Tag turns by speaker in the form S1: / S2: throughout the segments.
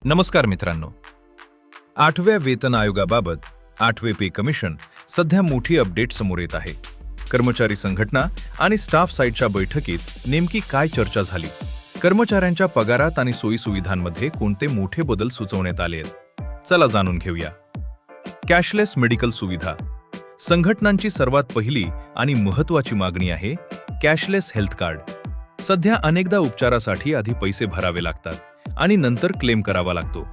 S1: नमस्कार मित्रांनो. 8व्या वेतन आयोगाबाबत 8वे पे कमिशन सध्या मोठी अपडेट समोर येत आहे. कर्मचारी संघटना आणि स्टाफ साइटच्या बैठकीत नेमकी काय चर्चा झाली? कर्मचाऱ्यांच्या पगारात आणि सोयीसुविधांमध्ये कोणते मोठे बदल सुचवण्यात आले आहेत? चला जाणून घेऊया. कॅशलेस मेडिकल सुविधा. संघटनांची सर्वात पहिली आणि महत्त्वाची मागणी आहे कॅशलेस हेल्थ कार्ड. सध्या अनेकदा उपचारासाठी आधी पैसे भरावे लागतात आणि नंतर क्लेम करावा लागतो.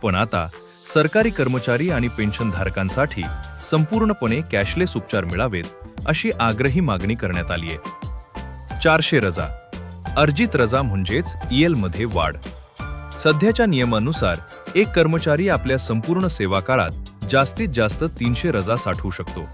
S1: पण आता सरकारी कर्मचारी आणि पेन्शनधारकांसाठी संपूर्णपणे कॅशलेस उपचार मिळावेत अशी आग्रही मागणी करण्यात आली आहे. 400 रजा. अर्जित रजा म्हणजेच EL मध्ये वाढ. सध्याच्या नियमानुसार एक कर्मचारी आपल्या संपूर्ण सेवा काळात जास्तीत जास्त 300 रजा साठवू शकतो.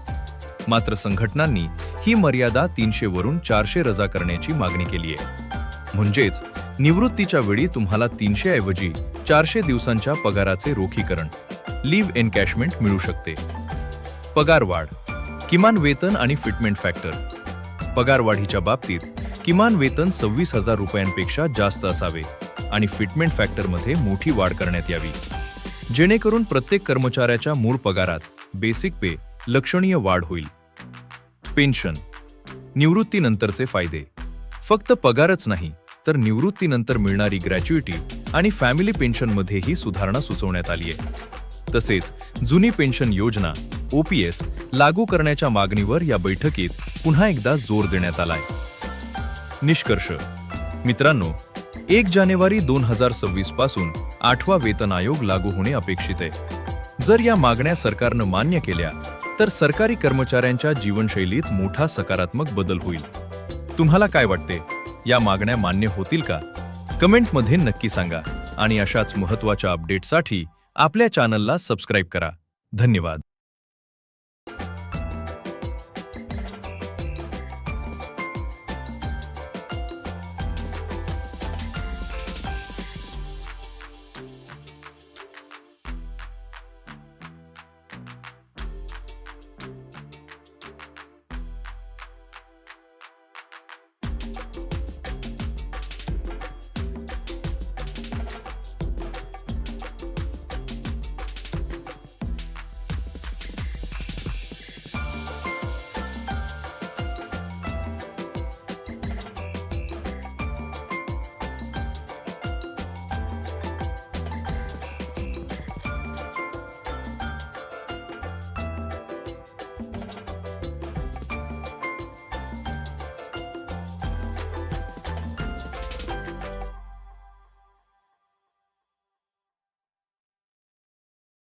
S1: मात्र संघटनांनी ही मर्यादा 300 वरून 400 रजा करण्याची मागणी केली आहे. म्हणजेच निवृत्तीच्या वेळी तुम्हाला 300 ऐवजी 400 दिवसांच्या पगाराचे रोखीकरण लिव्ह एनकॅशमेंट मिळू शकते. पगार वाढ. किमान वेतन आणि फिटमेंट फॅक्टर. पगारवाढीच्या बाबतीत किमान वेतन 26,000 रुपयांपेक्षा जास्त असावे आणि फिटमेंट फॅक्टरमध्ये मोठी वाढ करण्यात यावी, जेणेकरून प्रत्येक कर्मचाऱ्याच्या मूळ पगारात बेसिक पे लक्षणीय वाढ होईल. पेन्शन. निवृत्तीनंतरचे फायदे. फक्त पगारच नाही तर निवृत्तीनंतर मिळणारी ग्रॅच्युइटी आणि फॅमिली पेन्शनमध्येही सुधारणा सुचवण्यात आली आहे. तसेच जुनी पेन्शन योजना OPS लागू करण्याच्या मागणीवर या बैठकीत पुन्हा एकदा जोर देण्यात आलाय. निष्कर्ष. मित्रांनो, 1 जानेवारी 2026 पासून 8वा वेतन आयोग लागू होणे अपेक्षित आहे. जर या मागण्या सरकारनं मान्य केल्या तर सरकारी कर्मचाऱ्यांच्या जीवनशैलीत मोठा सकारात्मक बदल होईल. तुम्हाला काय वाटते? या मागण्या मान्य होतील का? कमेंटमध्ये नक्की सांगा आणि अशाच महत्त्वाच्या अपडेटसाठी आपल्या चॅनलला सबस्क्राईब करा. धन्यवाद.